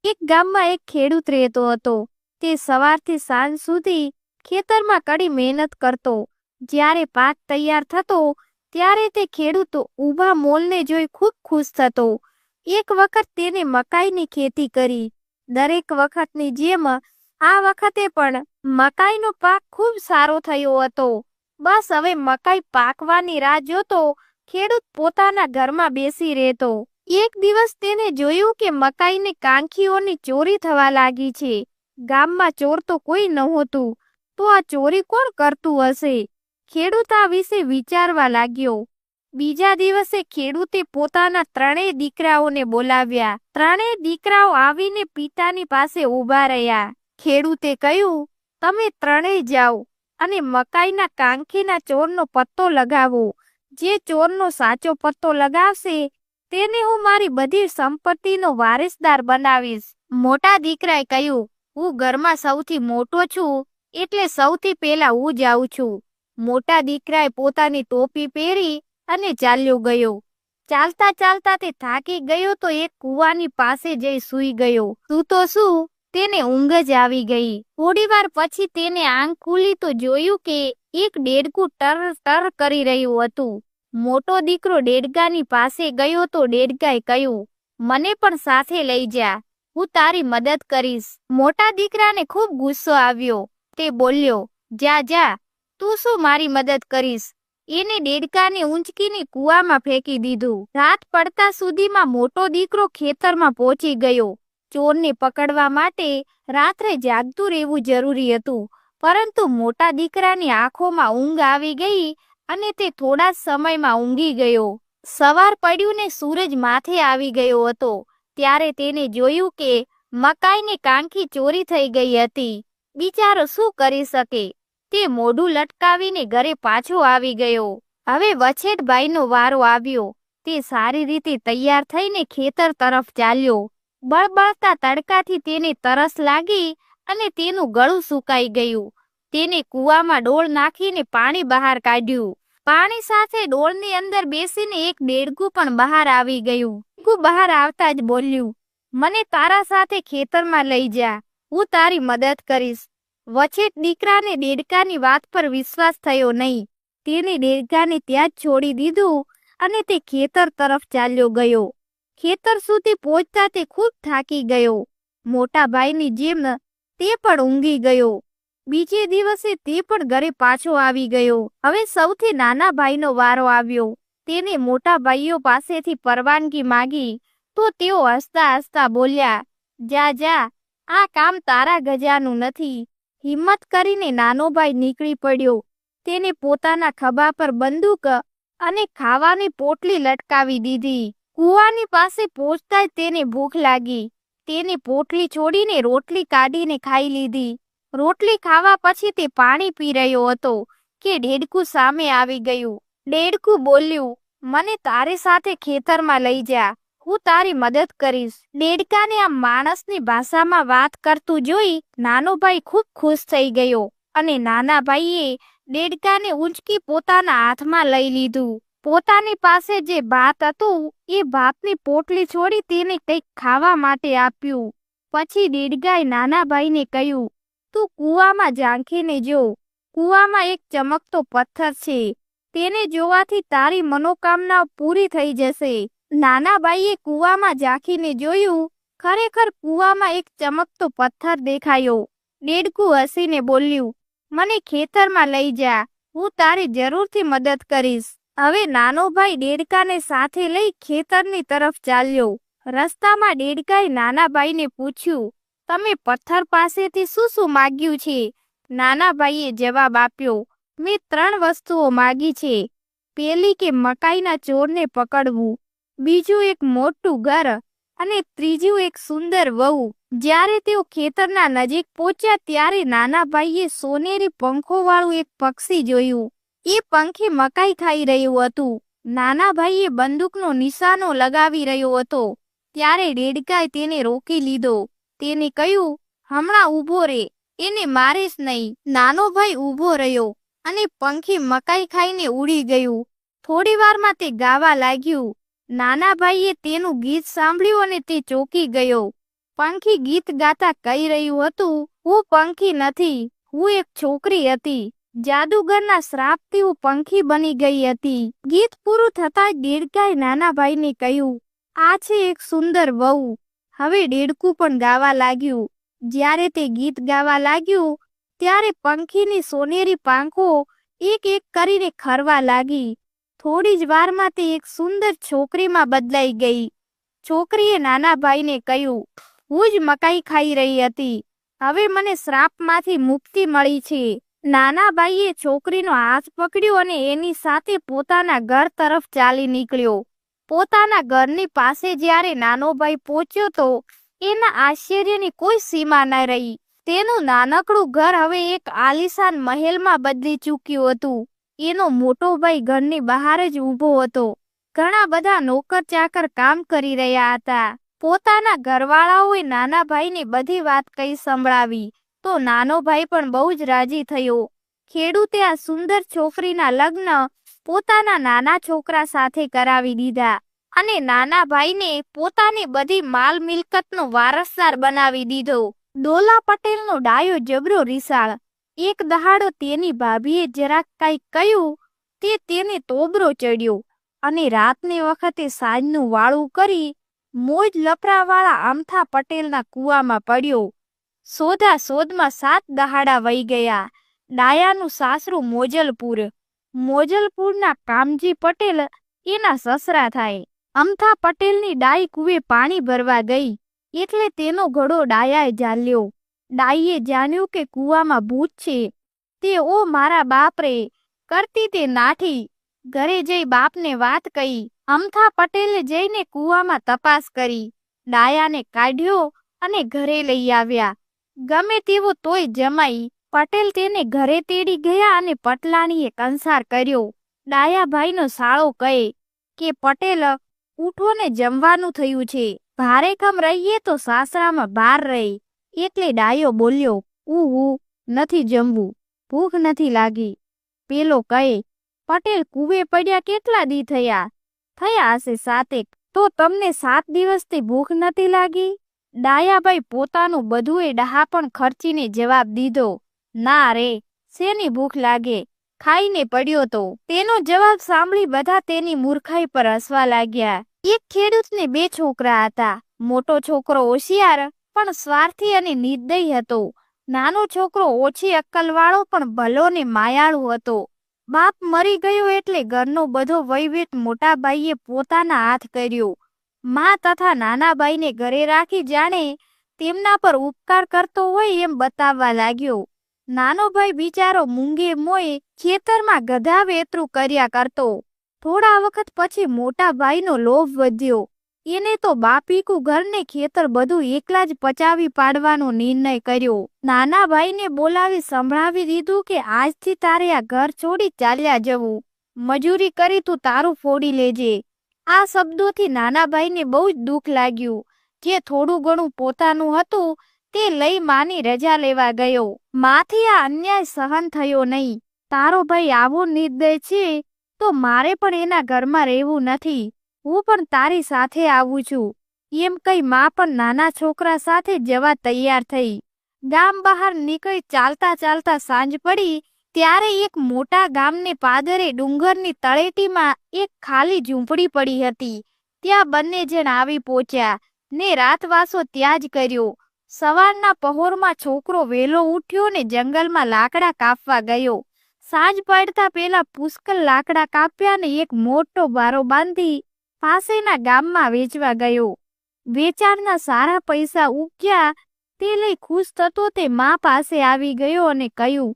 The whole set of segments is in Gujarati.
એક ગામમાં એક ખેડૂત રહેતો હતો. તે સવારથી સાંજ સુધી ખેતરમાં કડી મહેનત કરતો. જ્યારે પાક તૈયાર થતો ત્યારે તે ખેડૂત ઊભા મોલને જોઈ ખૂબ ખુશ થતો. એક વખત તેને મકાઈની ખેતી કરી. દરેક વખતની જેમ આ વખતે પણ મકાઈનો પાક ખૂબ સારો થયો હતો. બસ હવે મકાઈ પાકવાની રાહ જોતો ખેડૂત પોતાના ઘરમાં બેસી રહેતો. એક દિવસ તેને જોયું કે મકાઈને કાંખીઓની ચોરી થવા લાગી છે. ગામમાં ચોર તો કોઈ નહોતું, તો આ ચોરી કોણ કરતું હશે? ખેડૂત આ વિશે વિચારવા લાગ્યો. બીજા દિવસે ખેડૂતે પોતાના ત્રણેય દીકરાઓને બોલાવ્યા. ત્રણેય દીકરાઓ આવીને પિતાની પાસે ઊભા રહ્યા. ખેડૂતે કહ્યું, તમે ત્રણેય જાઓ અને મકાઈના કાંખીના ચોરનો પત્તો લગાવો. જે ચોરનો સાચો પત્તો લગાવશે તેને હું મારી બધી સંપત્તિનો વારિસદાર બનાવીશ. મોટા દીકરાએ કહ્યું, હું ઘરમાં સૌથી મોટો છું, એટલે સૌથી પહેલા હું જાઉં છું. મોટા દીકરાએ પોતાની ટોપી પહેરી અને ચાલ્યો ગયો. ચાલતા ચાલતા તે થાકી ગયો તો એક કૂવાની પાસે જઈ સૂઈ ગયો. સૂતો શું તેને ઊંઘ જ આવી ગઈ. થોડીવાર પછી તેને આંખ ખુલી તો જોયું કે એક દેડકું ટર ટર કરી રહ્યું હતું. મોટો દીકરો દેડકાની પાસે ગયો તો દેડકાએ કહ્યું, મને પણ સાથે લઈ જા, હું તારી મદદ કરીશ. મોટા દીકરાને ખૂબ ગુસ્સો આવ્યો. તે બોલ્યો, જા જા, તું શું મારી મદદ કરીશ? એને દેડકાને ઊંચકીને કૂવામાં ફેંકી દીધું. રાત પડતા સુધીમાં મોટો દીકરો ખેતરમાં પહોંચી ગયો. ચોરને પકડવા માટે રાત્રે જાગતું રહેવું જરૂરી હતું, પરંતુ મોટા દીકરાની આંખોમાં ઊંઘ આવી ગઈ અને તે થોડા સમયમાં ઊંઘી ગયો. સવાર પડ્યું ને સૂરજ માથે આવી ગયો હતો ત્યારે તેને જોયું કે મકાઈની કાંખી ચોરી થઈ ગઈ હતી. બિચારો શું કરી શકે? તે મોઢું લટકાવીને ઘરે પાછો આવી ગયો. હવે વછેટભાઈનો વારો આવ્યો. તે સારી રીતે તૈયાર થઈને ખેતર તરફ ચાલ્યો. બળબળતા તડકાથી તેને તરસ લાગી અને તેનું ગળું સુકાઈ ગયું. તેને કૂવામાં ડોળ નાખીને પાણી બહાર કાઢ્યું. પાણી સાથે ડોળની અંદર બેસીને એક દેડકું પણ બહાર આવી ગયું. દેડકું બહાર આવતા જ બોલ્યું, મને તારા સાથે ખેતરમાં લઈ જા, હું તારી મદદ કરીશ. વછેટ દીકરાને દેડકાની વાત પર વિશ્વાસ થયો નહીં. તેને દેડકાને ત્યાં જ છોડી દીધું અને તે ખેતર તરફ ચાલ્યો ગયો. ખેતર સુધી પહોંચતા તે ખૂબ થાકી ગયો. મોટા ભાઈની જેમ તે પણ ઊંઘી ગયો. બીજે દિવસે તે પણ ઘરે પાછો આવી ગયો. હવે સૌથી નાના ભાઈનો વારો આવ્યો. તેને મોટા ભાઈઓ પાસેથી પરવાનગી માંગી તો તેઓ હસતા હસતા બોલ્યા, જા જા, આ કામ તારા ગજાનું નથી. હિંમત કરીને નાનો ભાઈ નીકળી પડ્યો. તેને પોતાના ખભા પર બંદૂક અને ખાવાની પોટલી લટકાવી દીધી. કૂવાની પાસે પહોંચતા જ તેને ભૂખ લાગી. તેને પોટલી છોડીને રોટલી કાઢીને ખાઈ લીધી. રોટલી ખાવા પછી તે પાણી પી રહ્યો હતો કે દેડકું સામે આવી ગયું. દેડકું બોલ્યું, મને તારી સાથે ખેતરમાં લઈ જા, હું તારી મદદ કરીશ. દેડકાને આ માણસની ભાષામાં વાત કરતું જોઈ નાનો ભાઈ ખૂબ ખુશ થઈ ગયો અને નાના ભાઈએ દેડકાને ઊંચકી પોતાના હાથમાં લઈ લીધું. પોતાની પાસે જે ભાત હતું એ ભાતની પોટલી છોડી તેને કંઈક ખાવા માટે આપ્યું. પછી દેડકાએ નાના ભાઈને કહ્યું, તું કૂવામાં ઝાંખીને જો, કૂવામાં એક ચમકતો પથ્થર છે, તેને જોવાથી તારી મનોકામના પૂરી થઈ જશે. નાના ભાઈએ કૂવામાં ઝાંખીને જોયું. ખરેખર કૂવામાં એક ચમકતો પથ્થર દેખાયો. દેડકું હસીને બોલ્યું, મને ખેતરમાં લઈ જા, હું તારી જરૂરથી મદદ કરીશ. હવે નાનો ભાઈ દેડકાને સાથે લઈ ખેતરની તરફ ચાલ્યો. રસ્તામાં દેડકાએ નાના ભાઈને પૂછ્યું, તમે પથ્થર પાસેથી શું શું માગ્યું છે? નાના ભાઈએ જવાબ આપ્યો, મેં 3 વસ્તુઓ માગી છે. પહેલી કે મકાઈના ચોરને પકડવું, બીજું એક મોટું ઘર અને ત્રીજું એક સુંદર વહુ. જ્યારે તેઓ ખેતરના નજીક પહોંચ્યા ત્યારે નાના ભાઈએ સોનેરી પંખોવાળું એક પક્ષી જોયું. એ પંખી મકાઈ ખાઈ રહ્યું હતું. નાના ભાઈએ બંદૂકનો નિશાનો લગાવી રહ્યો હતો ત્યારે દેડકાએ તેને રોકી લીધો. તેને કહ્યું, હમણાં ઊભો રે, એને મારીશ નહીં. નાનો ભાઈ ઊભો રહ્યો અને પંખી મકાઈ ખાઈને ઉડી ગયું. થોડી વારમાં તે ગાવા લાગ્યું. નાના ભાઈએ તેનું ગીત સાંભળ્યું અને તે ચોંકી ગયો. પંખી ગીત ગાતા કહી રહ્યું હતું, હું પંખી નથી, હું એક છોકરી હતી. જાદુગરના શ્રાપથી હું પંખી બની ગઈ હતી. ગીત પૂરું થતાં દેડકાએ નાના ભાઈને કહ્યું, આ છે એક સુંદર વહુ. હવે દેડકું પણ ગાવા લાગ્યું. જ્યારે તે ગીત ગાવા લાગ્યું ત્યારે પંખીની સોનેરી પાંખો એક એક કરીને ખરવા લાગી. થોડી જ વારમાં તે એક સુંદર છોકરીમાં બદલાઈ ગઈ. છોકરીએ નાના ભાઈને કહ્યું, હું જ મકાઈ ખાઈ રહી હતી, હવે મને શ્રાપમાંથી મુક્તિ મળી છે. નાના ભાઈએ છોકરીનો હાથ પકડ્યો અને એની સાથે પોતાના ઘર તરફ ચાલી નીકળ્યો. પોતાના ઘરની પાસે જ્યારે નાનો ભાઈ પહોંચ્યો તો એના આશ્ચર્યની કોઈ સીમા ન રહી. તેનું નાનકડું ઘર હવે એક આલીશાન મહેલમાં બદલી ચૂક્યું હતું. એનો મોટો ભાઈ ઘરની બહાર જ ઊભો હતો. ઘણા બધા નોકર ચાકર કામ કરી રહ્યા હતા. પોતાના ઘરવાળાઓએ નાના ભાઈને બધી વાત કહી સંભળાવી તો નાનો ભાઈ પણ બહુ જ રાજી થયો. ખેડૂતે આ સુંદર છોકરીના લગ્ન પોતાના નાના છોકરા સાથે કરાવી દીધા અને નાના ભાઈને પોતાની બધી માલ મિલકતનો વારસદાર બનાવી દીધો. ડોલા પટેલનો ડાયો જબરો રીસાળ. એક દહાડો તેની ભાભીએ જરાક કાંઈ કહ્યું તે તેને તોબરો ચડ્યો અને રાતને વખતે સાંજનું વાળું કરી મોજ લફરાવાળા અમથા પટેલના કૂવામાં પડ્યો. સોધા શોધમાં 7 દહાડા વહી ગયા. ડાયાનું સાસરું મોજલપુર. મોજલપુરના કામજી પટેલ એના સસરા થાય. અમથા પટેલની ડાઈ કૂવે પાણી ભરવા ગઈ એટલે તેનો ઘડો ડાયાએ ઝાલ્યો. ડાઈએ જાણ્યું કે કૂવામાં ભૂત છે. તે ઓ મારા બાપ રે કરતી તે નાઠી. ઘરે જઈ બાપને વાત કહી. અમથા પટેલે જઈને કૂવામાં તપાસ કરી. ડાયાને કાઢ્યો અને ઘરે લઈ આવ્યા. ગમે તેવો તોય જમાઈ. પટેલ તેને ઘરે તેડી ગયા અને પટલાણીએ કંસાર કર્યો. ડાયાભાઈનો સાળો કહે કે પટેલ ઉઠો ને જમવાનું થયું છે. ભારેખમ રહીએ તો સાસરામાં બહાર રહે. એટલે ડાયો બોલ્યો, નથી જમવું, ભૂખ નથી લાગી. પેલો કહે, પટેલ કૂવે પડ્યા કેટલા દી થયા? થયા હશે 7 તો તમને 7 દિવસથી ભૂખ નથી લાગી? ડાયાભાઈ પોતાનું બધુંય ડહાપણ ખર્ચીને જવાબ દીધો, ના રે, શેની ભૂખ લાગે, ખાઈને પડ્યો તો. તેનો જવાબ સાંભળી બધા તેની મૂર્ખાઈ પર હસવા લાગ્યા. એક ખેડૂતને 2 છોકરા હતા. મોટો છોકરો હોશિયાર પણ સ્વાર્થી અને નિર્દય હતો. નાનો છોકરો ઓછી અક્કલવાળો પણ ભલો ને માયાળુ હતો. બાપ મરી ગયો એટલે ઘરનો બધો વહીવટ મોટા ભાઈએ પોતાના હાથ કર્યો. મા તથા નાના ભાઈને ઘરે રાખી જાણે તેમના પર ઉપકાર કરતો હોય એમ બતાવવા લાગ્યો. નાનો ભાઈ બિચારો મૂંગે મોએ ખેતરમાં ગધા વેતરું કર્યા કરતો. થોડા વખત પછી મોટા ભાઈનો લોભ વધ્યો. એને તો બાપીકું ઘરને ખેતર બધું એકલા જ પચાવી પાડવાનો નિર્ણય કર્યો. નાના ભાઈને બોલાવી સંભળાવી દીધું કે આજથી તારે આ ઘર છોડી ચાલ્યા જવું. મજૂરી કરી તું તારું ફોડી લેજે. આ શબ્દોથી નાના ભાઈને બહુ જ દુઃખ લાગ્યું. જે થોડું ઘણું પોતાનું હતું તે લઈ માની રજા લેવા ગયો. માથી આ અન્યાય સહન થયો નહીં. તારો ભાઈ આવો નિર્દય છે તો મારે પણ એના ઘરમાં રહેવું નથી. હું પણ તારી સાથે આવું છું. એમ કહી માં પણ નાના છોકરા સાથે જવા તૈયાર થઈ. ગામ બહાર નીકળી ચાલતા ચાલતા સાંજ પડી ત્યારે એક મોટા ગામને પાદરે ડુંગરની તળેટીમાં એક ખાલી ઝૂંપડી પડી હતી. ત્યાં બંને જણ આવી પહોંચ્યા ને રાતવાસો ત્યાં જ કર્યો. સવારના પહોરમાં છોકરો વહેલો ઉઠ્યો ને જંગલમાં લાકડા કાપવા ગયો. સાંજ પડતા પેલા પુષ્કળ લાકડા કાપ્યા ને એક મોટો બારો બાંધી પાસેના ગામમાં વેચવા ગયો. વેચાણના સારા પૈસા ઉગ્યા તે લઈ ખુશ થતો તે મા પાસે આવી ગયો અને કહ્યું,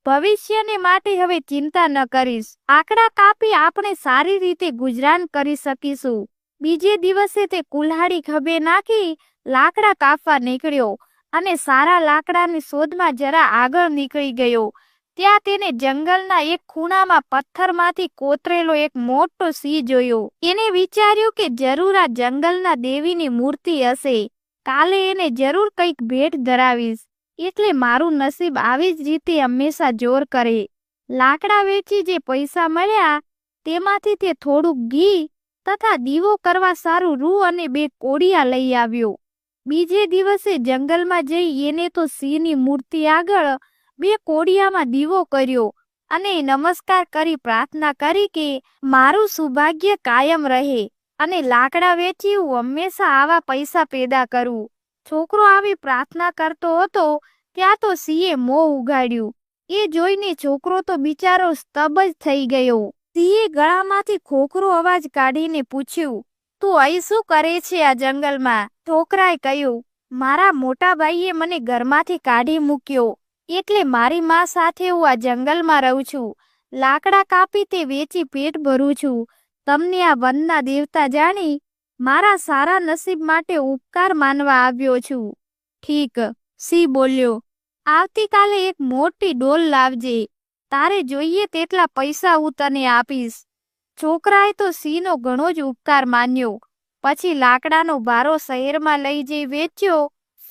ભવિષ્યને માટે હવે ચિંતા ન કરીશ. આકડા કાપી આપણે સારી રીતે ગુજરાન કરી શકીશું. બીજે દિવસે તે કુલ્હાડી ખભે નાખી લાકડા કાપવા નીકળ્યો અને સારા લાકડાની શોધમાં જરા આગળ નીકળી ગયો. ત્યાં તેને જંગલના એક ખૂણામાં પથ્થરમાંથી કોતરેલો એક મોટો સિંહ જોયો. એને વિચાર્યું કે જરૂર આ જંગલના દેવીની મૂર્તિ હશે. કાલે એને જરૂર કંઈક ભેટ ધરાવીશ એટલે મારું નસીબ આવી જ રીતે હંમેશા જોર કરે. લાકડા વેચી જે પૈસા મળ્યા તેમાંથી તે થોડુંક ઘી તથા દીવો કરવા સારું રૂ અને 2 કોડિયા લઈ આવ્યો. બીજે દિવસે જંગલમાં જઈ એને તો સિંહની મૂર્તિ આગળ 2 કોડિયામાં દીવો કર્યો અને નમસ્કાર કરી પ્રાર્થના કરી કે મારું સૌભાગ્ય કાયમ રહે અને લાકડા વેચી હું હંમેશા આવા પૈસા પેદા કરું. છોકરો આવી પ્રાર્થના કરતો હતો ત્યાં તો સિંહે મોં ઉગાડ્યું. એ જોઈને છોકરો તો બિચારો સ્તબ્ધ થઈ ગયો. સિંહે ગળામાંથી ખોખરો અવાજ કાઢીને પૂછ્યું, તું અહીં શું કરે છે આ જંગલમાં? છોકરાએ કહ્યું, મારા મોટા ભાઈએ મને ઘરમાંથી કાઢી મૂક્યો એટલે મારી મા સાથે હું આ જંગલમાં રહું છું. લાકડા કાપી તે વેચી પેટ ભરું છું. તમને આ વનના દેવતા જાણી મારા સારા નસીબ માટે ઉપકાર માનવા આવ્યો છું. ઠીક, સિંહ બોલ્યો, આવતીકાલે એક મોટી ડોલ લાવજે. તારે જોઈએ તેટલા પૈસા હું તને આપીશ. છોકરાએ તો સિંહનો ઘણો જ ઉપકાર માન્યો. પછી લાકડાનો ભારો શહેરમાં લઈ જઈ વેચ્યો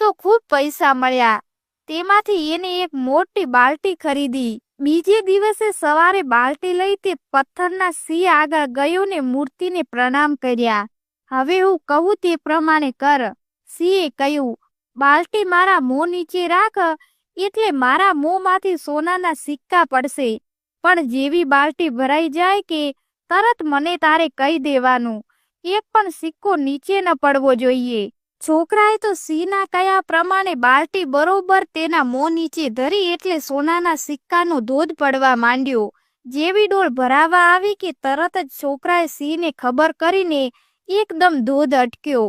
તો ખૂબ પૈસા મળ્યા. તેમાંથી એને એક મોટી બાલટી ખરીદી. બીજે દિવસે સવારે બાલટી લઈ તે પથ્થરના સિંહ આગળ ગયો ને મૂર્તિને પ્રણામ કર્યા. હવે હું કહું તે પ્રમાણે કર. સિંહે કહ્યું, બાલટી મારા મોં નીચે રાખ એટલે મારા મોંમાંથી સોનાના સિક્કા પડશે. પણ જેવી બાલટી ભરાઈ જાય કે તરત મને તારે કહી દેવાનું. એક પણ સિક્કો નીચે ન પડવો જોઈએ. છોકરાએ તો સિંહના કયા પ્રમાણે બાલટી બરોબર તેના મોં નીચે ધરી એટલે સોનાના સિક્કાનો ધોધ પડવા માંડ્યો. જેવી ડોલ ભરાવા આવી કે તરત જ છોકરાએ સિંહને ખબર કરીને એકદમ ધોધ અટક્યો.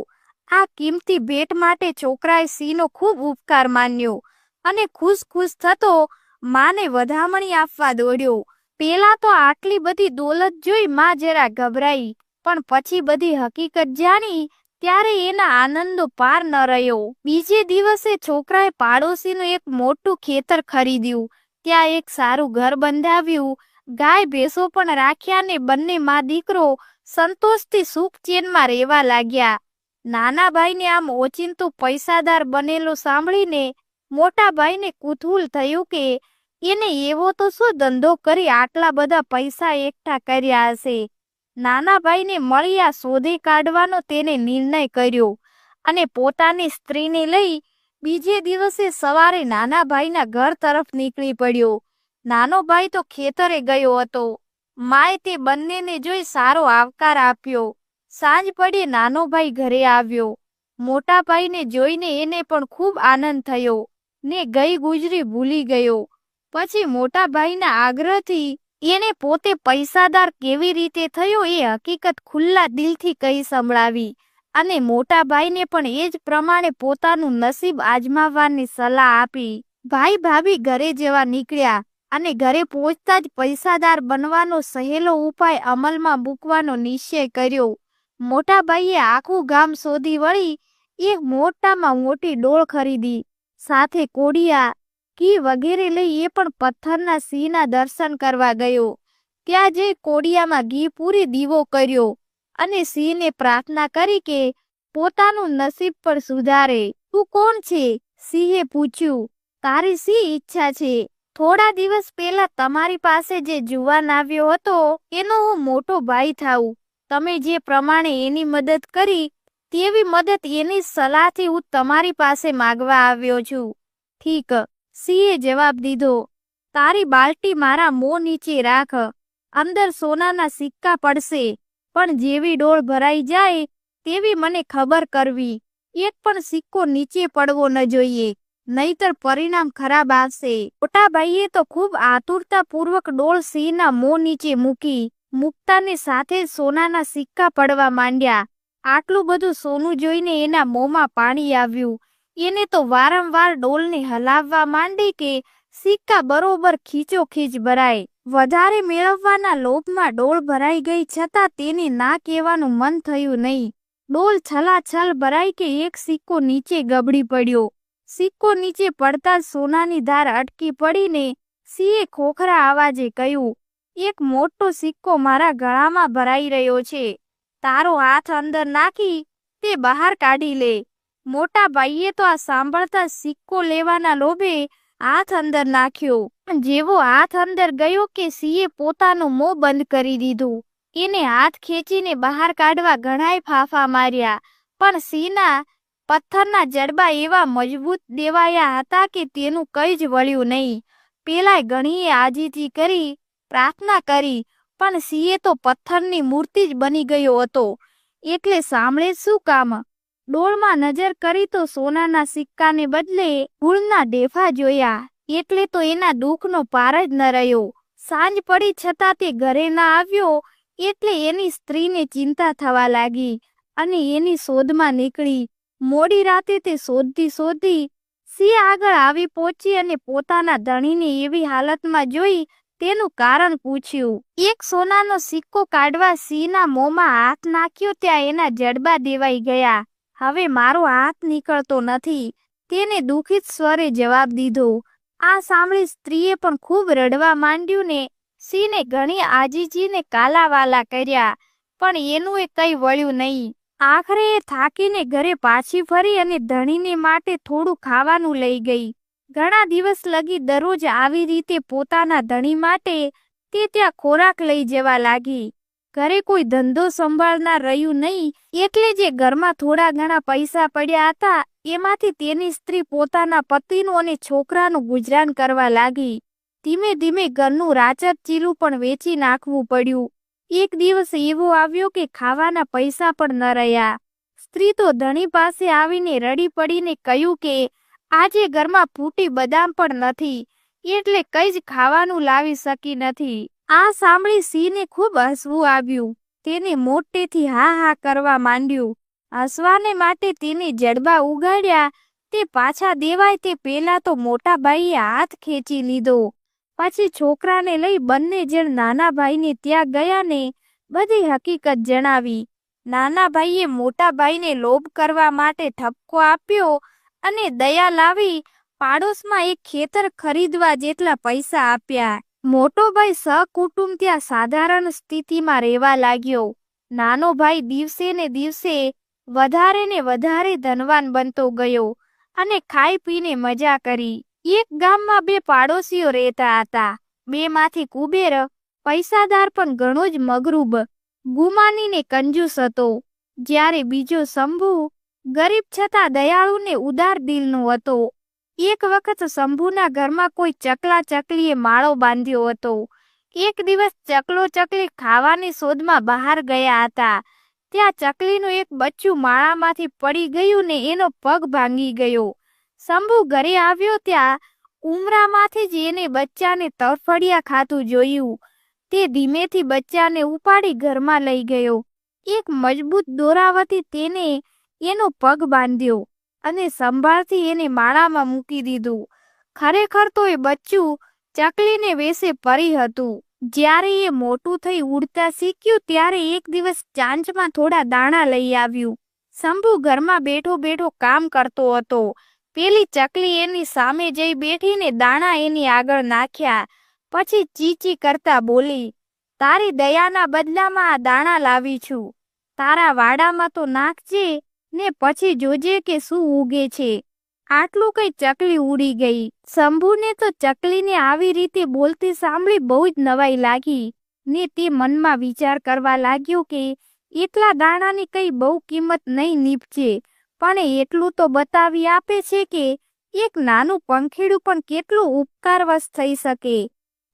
આ કિંમતી ભેટ માટે છોકરાએ સિંહનો ખૂબ ઉપકાર માન્યો અને ખુશ થતો માને વધામણી આપવા દોડ્યો. પેલા તો આટલી બધી દોલત જોઈ માં જરા ગભરાઈ, પણ પછી બધી હકીકત જાણી ત્યારે એના આનંદનો પાર ન રહ્યો. બીજે દિવસે છોકરાએ પાડોશીનું એક મોટું ખેતર ખરીદ્યું. ત્યાં એક સારું ઘર બંધાવ્યું, ગાય ભેંસો પણ રાખ્યા ને બંને માં દીકરો સંતોષથી સુખ ચેનમાં રહેવા લાગ્યા. નાના ભાઈને આમ ઓચિંતું પૈસાદાર બનેલો સાંભળીને મોટા ભાઈને કુતૂહલ થયું કે એને એવો તો શું ધંધો કરી આટલા બધા પૈસા એકઠા કર્યા હશે. નાના ભાઈને મળી આ શોધી કાઢવાનો તેને નિર્ણય કર્યો અને પોતાની સ્ત્રીને લઈ બીજે દિવસે સવારે નાના ભાઈના ઘર તરફ નીકળી પડ્યો. નાનો ભાઈ તો ખેતરે ગયો હતો. માએ તે બંનેને જોઈ સારો આવકાર આપ્યો. સાંજ પડે નાનો ભાઈ ઘરે આવ્યો. મોટા ભાઈને જોઈને એને પણ ખૂબ આનંદ થયો ને ગઈ ગુજરી ભૂલી ગયો. પછી મોટા ભાઈના આગ્રહથી એને પોતે પૈસાદાર કેવી રીતે થયો એ હકીકત ખુલ્લા દિલથી કહી સંભળાવી અને મોટા ભાઈને પણ એ જ પ્રમાણે પોતાનું નસીબ આજમાવવાની સલાહ આપી. ભાઈ ભાભી ઘરે જવા નીકળ્યા અને ઘરે પહોંચતા જ પૈસાદાર બનવાનો સહેલો ઉપાય અમલમાં મૂકવાનો નિશ્ચય કર્યો. મોટા ભાઈએ આખું ગામ શોધી વળી એક મોટામાં મોટી ડોળ ખરીદી. સાથે કોડિયા, ઘી વગેરે લઈ એ પણ પથ્થરના સિંહના દર્શન કરવા ગયો. ત્યાં જઈ કોડિયામાં ઘી પૂરી દીવો કર્યો અને સિંહને પ્રાર્થના કરી કે પોતાનું નસીબ પણ સુધારે. તું કોણ છે? સિંહે પૂછ્યું. તારી શી ઈચ્છા છે? થોડા દિવસ પહેલા તમારી પાસે જે જુવાન આવ્યો હતો એનો હું મોટો ભાઈ થાઉં. તમે જે પ્રમાણે એની મદદ કરી તેવી મદદ એની સલાહથી હું તમારી પાસે માગવા આવ્યો છું. ઠીક, સિંહે જવાબ દીધો. તારી બાલટી મારા મોં નીચે રાખ. અંદર સોનાના સિક્કા પડશે, પણ જેવી ડોળ ભરાઈ જાય તેવી મને ખબર કરવી. એક પણ સિક્કો નીચે પડવો ન જોઈએ, નહીતર પરિણામ ખરાબ આવશે. મોટા ભાઈએ તો ખૂબ આતુરતાપૂર્વક ડોળ સિંહના મોં નીચે મૂકી. મૂકતાની સાથે સોનાના સિક્કા પડવા માંડ્યા. આટલું બધું સોનું જોઈને એના મોંમાં પાણી આવ્યું. એને તો વારંવાર ડોલને હલાવવા માંડી કે સિક્કા બરોબર ખીચોખીચ ભરાય. વધારે મેળવવાના લોભમાં ડોલ ભરાઈ ગઈ છતાં તેને ના કહેવાનું મન થયું નહીં. ડોલ છલાછલ ભરાઈ કે એક સિક્કો નીચે ગબડી પડ્યો. સિક્કો નીચે પડતા જ સોનાની ધાર અટકી પડીને સિંહે ખોખરા અવાજે કહ્યું, એક મોટો સિક્કો મારા ગળામાં ભરાઈ રહ્યો છે. તારો હાથ અંદર નાખી તે બહાર કાઢી લે. મોટા ભાઈએ તો આ સાંભળતા સિક્કો લેવાના લોભે હાથ અંદર નાખ્યો. જેવો હાથ અંદર ગયો કે સિંહે પોતાનું મોં બંધ કરી દીધું. એને હાથ ખેંચીને બહાર કાઢવા ઘણાય ફાફા માર્યા, પણ સિંહના પથ્થરના જડબા એવા મજબૂત દેવાયા હતા કે તેનું કંઈ જ વળ્યું નહીં. પેલાય ઘણીએ આજીજી કરી, પ્રાર્થના કરી, પણ સિંહે તો પથ્થરની મૂર્તિ જ બની ગયો હતો. એટલે સાંભળે શું કામ? ડોળમાં નજર કરી તો સોનાના સિક્કાને બદલે ધૂળના ઢેફા જોયા. એટલે તો એના દુઃખનો પાર જ ન રહ્યો. સાંજ પડી છતાં તે ઘરે ના આવ્યો એટલે એની સ્ત્રીને ચિંતા થવા લાગી અને એની શોધમાં નીકળી. મોડી રાતે તે શોધતી સિંહ આગળ આવી પહોંચી અને પોતાના ધણીને એવી હાલતમાં જોઈ તેનું કારણ પૂછ્યું. એક સોનાનો સિક્કો કાઢવા સિંહના મોંમાં હાથ નાખ્યો ત્યાં એના જડબા દેવાઈ ગયા. હવે મારો હાથ નીકળતો નથી, તેને દુઃખિત સ્વરે જવાબ દીધો. આ સાંભળી સ્ત્રીએ પણ ખૂબ રડવા માંડ્યું ને સિંહને ઘણી આજીજીને કાલાવાલા કર્યા, પણ એનું કંઈ વળ્યું નહીં. આખરે એ થાકીને ઘરે પાછી ફરી અને ધણીને માટે થોડું ખાવાનું લઈ ગઈ. ઘણા દિવસ લગી દરરોજ આવી રીતે પોતાના ધણી માટે તે ત્યાં ખોરાક લઈ જવા લાગી. ઘરે કોઈ ધંધો સંભાળનાર રહ્યું નહીં એટલે જે ઘરમાં થોડા ઘણા પૈસા પડ્યા હતા એમાંથી તેની સ્ત્રી પોતાના પતિનું અને છોકરાનું ગુજરાન કરવા લાગી. ધીમે ધીમે ઘરનું રાચર ચીલું પણ વેચી નાખવું પડ્યું. એક દિવસ એવો આવ્યો કે ખાવાના પૈસા પણ ન રહ્યા. સ્ત્રી તો ધણી પાસે આવીને રડી પડીને કહ્યું કે આજે ઘરમાં ફૂટી બદામ પણ નથી, એટલે કંઈ જ ખાવાનું લાવી શકી નથી. આ સાંભળી સિંહને ખૂબ હસવું આવ્યું. તેને મોટેથી હા હા કરવા માંડ્યું. હસવાને માટે તેને જડબા ઉગાડ્યા. તે પાછા દેવાય તે પહેલા તો મોટા ભાઈએ હાથ ખેંચી લીધો. પછી છોકરાને લઈ બંને જણ નાના ભાઈને ત્યાં ગયા ને બધી હકીકત જણાવી. નાના ભાઈએ મોટા ભાઈને લોભ કરવા માટે ઠપકો આપ્યો અને દયા લાવી પાડોશમાં એક ખેતર ખરીદવા જેટલા પૈસા આપ્યા. મોટો ભાઈ સહકુટુંબ ત્યાં સાધારણ સ્થિતિમાં રહેવા લાગ્યો. નાનો ભાઈ દિવસે ને દિવસે વધારે ને વધારે ધનવાન બનતો ગયો અને ખાઈ પીને મજા કરી. એક ગામમાં બે પાડોશીઓ રહેતા હતા. બેમાંથી કુબેર પૈસાદાર પણ ઘણો જ મગરૂબ, ગુમાનીને કંજૂસ હતો, જ્યારે બીજો શંભુ ગરીબ છતાં દયાળુ ને ઉદાર દિલનો હતો. એક વખત શંભુના ઘરમાં કોઈ ચકલા ચકલીએ માળો બાંધ્યો હતો. એક દિવસ ચકલો ચકલી ખાવાની શોધમાં બહાર ગયા હતા. ત્યાં ચકલીનું એક બચ્ચું માળામાંથી પડી ગયું ને એનો પગ ભાંગી ગયો. શંભુ ઘરે આવ્યો ત્યાં ઉમરામાંથી જ એને બચ્ચાને તરફડિયા ખાતું જોયું. તે ધીમેથી બચ્ચાને ઉપાડી ઘરમાં લઈ ગયો. એક મજબૂત દોરાવથી તેને એનો પગ બાંધ્યો અને સંભાળથી એને માળામાં મૂકી દીધું. ખરેખર તો એ બચ્ચું ચકલીને વેશે પરી હતું. જ્યારે એ મોટું થઈ ઉડતા શીખ્યું ત્યારે એક દિવસ ચાંચમાં થોડા દાણા લઈ આવ્યું. શંભુ ઘરમાં બેઠો બેઠો કામ કરતો હતો. પેલી ચકલી એની સામે જઈ બેઠીને દાણા એની આગળ નાખ્યા. પછી ચીચી કરતા બોલી, તારી દયાના બદલામાં આ દાણા લાવી છું. તારા વાડામાં તો નાખજે ને પછી જોજે કે શું ઉગે છે. આટલું કઈ ચકલી ઉડી ગઈ. શંભુને તો ચકલીને આવી રીતે બોલતી સાંભળી બહુ જ નવાઈ લાગી ને તે મનમાં વિચાર કરવા લાગ્યો કે એટલા દાણાની કઈ બહુ કિંમત નહીં નીપજે, પણ એટલું તો બતાવી આપે છે કે એક નાનું પંખીડું પણ કેટલું ઉપકારવશ થઈ શકે.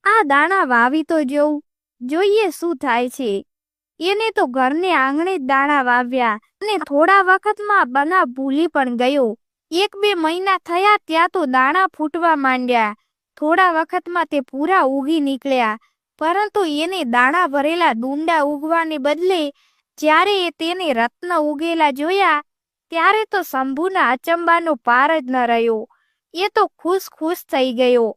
આ દાણા વાવી તો જોઉં, જોઈએ શું થાય છે. એને તો ઘરને આંગણે જ દાણા વાવ્યા અને થોડા વખતમાં બનાવ ભૂલી પણ ગયો. 1-2 મહિના થયા ત્યાં તો દાણા ફૂટવા માંડ્યા. થોડા વખતમાં તે પૂરા ઉગી નીકળ્યા, પરંતુ એને દાણા ભરેલા ડુંડા ઉગવાને બદલે જ્યારે એ તેને રત્ન ઉગેલા જોયા ત્યારે તો શંભુના અચંબાનો પાર જ ન રહ્યો. એ તો ખુશ થઈ ગયો.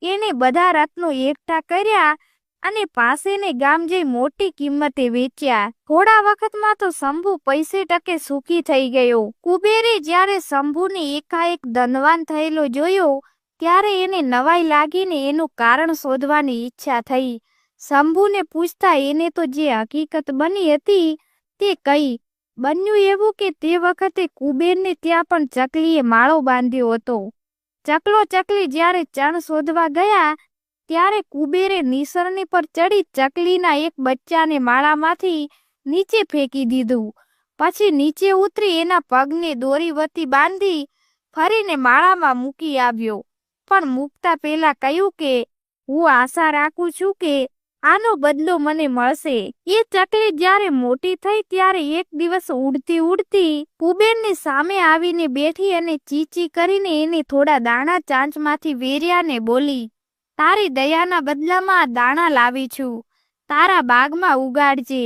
એને બધા રત્નો એકઠા કર્યા અને પાસેને ગામ જઈ મોટી કિંમતે વેચ્યા. થોડા વખતમાં તો શંભુ પૈસે ટકે સુખી થઈ ગયો. કુબેરે જ્યારે શંભુને એકાએક ધનવાન થયેલો જોયો ત્યારે એને નવાઈ લાગીને એનું કારણ શોધવાની ઈચ્છા થઈ. શંભુને પૂછતા એને તો જે હકીકત બની હતી તે કહી. બન્યું એવું કે તે વખતે કુબેરને ત્યાં પણ ચકલીએ માળો બાંધ્યો હતો. ચકલો ચકલી જ્યારે ચણ શોધવા ગયા ત્યારે કુબેરે નીસરણી પર ચડી ચકલીના એક બચ્ચાને માળામાંથી નીચે ફેંકી દીધું. પછી નીચે ઉતરી એના પગને દોરી વતી બાંધી ફરીને માળામાં મૂકી આવ્યો. પણ મૂકતા પહેલા કહ્યું કે હું આશા રાખું છું કે આનો બદલો મને મળશે. એ ચકલી જ્યારે મોટી થઈ ત્યારે એક દિવસ ઉડતી ઉડતી કુબેરની સામે આવીને બેઠી અને ચીચી કરીને એને થોડા દાણા ચાંચમાંથી વેર્યા ને બોલી, તારી દયાના બદલામાં આ દાણા લાવી છું. તારા બાગમાં ઉગાડજે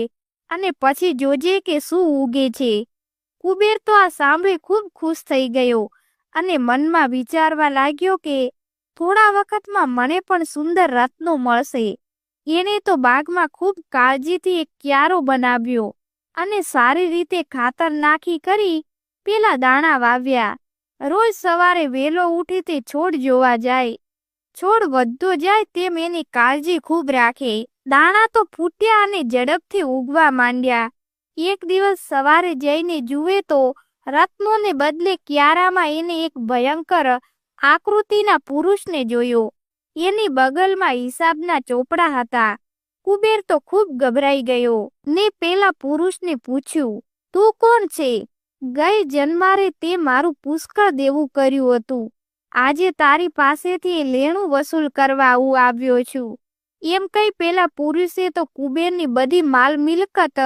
અને પછી જોજે કે શું ઉગે છે. કુબેર તો આ સાંભળી ખૂબ ખુશ થઈ ગયો અને મનમાં વિચારવા લાગ્યો કે થોડા વખતમાં મને પણ સુંદર રત્નો મળશે. એણે તો બાગમાં ખૂબ કાળજીથી એક ક્યારો બનાવ્યો અને સારી રીતે ખાતર નાખી કરી પેલા દાણા વાવ્યા. રોજ સવારે વહેલો ઉઠી તે છોડ જોવા જાય. છોડ વધતો જાય તેમ એની કાળજી ખૂબ રાખે. દાણા તો ફૂટ્યા અને ઝડપથી ઉગવા માંડ્યા. એક દિવસ સવારે જઈને જુએ તો રત્નોને બદલે ક્યારામાં એને એક ભયંકર આકૃતિના પુરુષને જોયો. એની બગલમાં હિસાબના ચોપડા હતા. કુબેર તો ખૂબ ગભરાઈ ગયો ને પેલા પુરુષને પૂછ્યું, તું કોણ છે? ગઈ જન્મારે તે મારું પુષ્કળ દેવું કર્યું હતું. આજે તારી પાસેથી લેણું વસૂલ કરવા હું આવ્યો છું. એમ કઈ પેલા પુરુષે તો કુબેરની બધી માલ મિલકત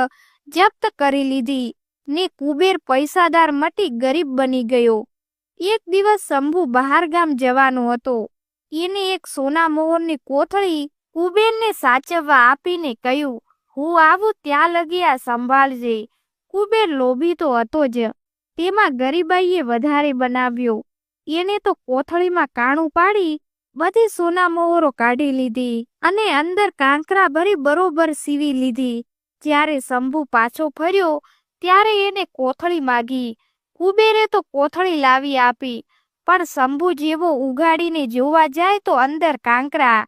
જપ્ત કરી લીધી ને કુબેર પૈસાદાર મટી ગરીબ બની ગયો. એક દિવસ શંભુ બહાર ગામ જવાનો હતો. એને એક સોના મોહરની કોથળી કુબેરને સાચવવા આપીને કહ્યું, હું આવું ત્યાં લગી આ સંભાળજે. કુબેર લોભી તો હતો જ, તેમાં ગરીબાઈએ વધારે બનાવ્યો. એને તો કોથળીમાં કાણું પાડી બધી સોના મોહરો કાઢી લીધી અને અંદર કાંકરા ભરી બરોબર સીવી લીધી. જ્યારે શંભુ પાછો ફર્યો ત્યારે એને કોથળી માગી. કુબેરે તો કોથળી લાવી આપી, પણ શંભુ જેવો ઉગાડીને જોવા જાય તો અંદર કાંકરા.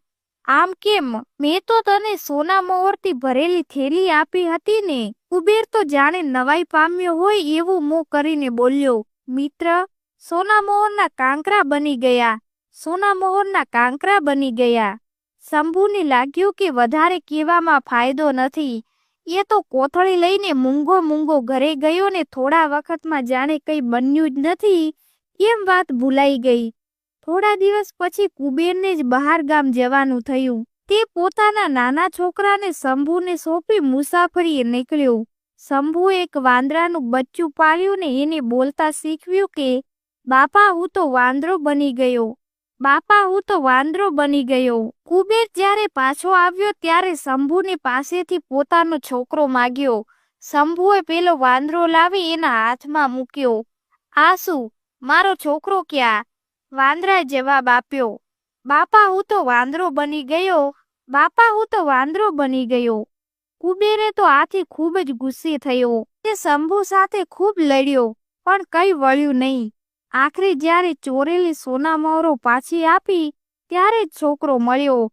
આમ કેમ? મેં તો તને સોના મોહરથી ભરેલી થેલી આપી હતી ને. કુબેર તો જાણે નવાઈ પામ્યો હોય એવું મોં કરીને બોલ્યો, મિત્ર, સોના મોહરના કાંકરા બની ગયા. સોના મોહરના કાંકરા બની ગયા. શંભુને લાગ્યું કે વધારે કહેવામાં ફાયદો નથી. એ તો કોથળી લઈને મૂંગો ઘરે ગયો ને થોડા વખતમાં જાણે કંઈ બન્યું જ નથી એમ વાત ભૂલાઈ ગઈ. થોડા દિવસ પછી કુબેરને જ બહાર ગામ જવાનું થયું. તે પોતાના નાના છોકરાને શંભુને સોંપી મુસાફરીએ નીકળ્યો. શંભુએ એક વાંદરાનું બચ્ચું પાળ્યું ને એને બોલતા શીખવ્યું કે બાપા હું તો વાંદરો બની ગયો. બાપા હું તો વાંદરો બની ગયો. કુબેર જ્યારે પાછો આવ્યો ત્યારે શંભુની પાસેથી પોતાનો છોકરો માગ્યો. શંભુએ પેલો વાંદરો લાવી એના હાથમાં મૂક્યો. આ શું? મારો છોકરો ક્યાં? વાંદરાએ જવાબ આપ્યો, બાપા હું તો વાંદરો બની ગયો. બાપા હું તો વાંદરો બની ગયો. કુબેરે તો આથી ખૂબ જ ગુસ્સે થયો. તે શંભુ સાથે ખૂબ લડ્યો પણ કઈ વળ્યું નહીં. આખરે જ્યારે ચોરેલી સોના મોહરો પાછી આપી ત્યારે જ છોકરો મળ્યો.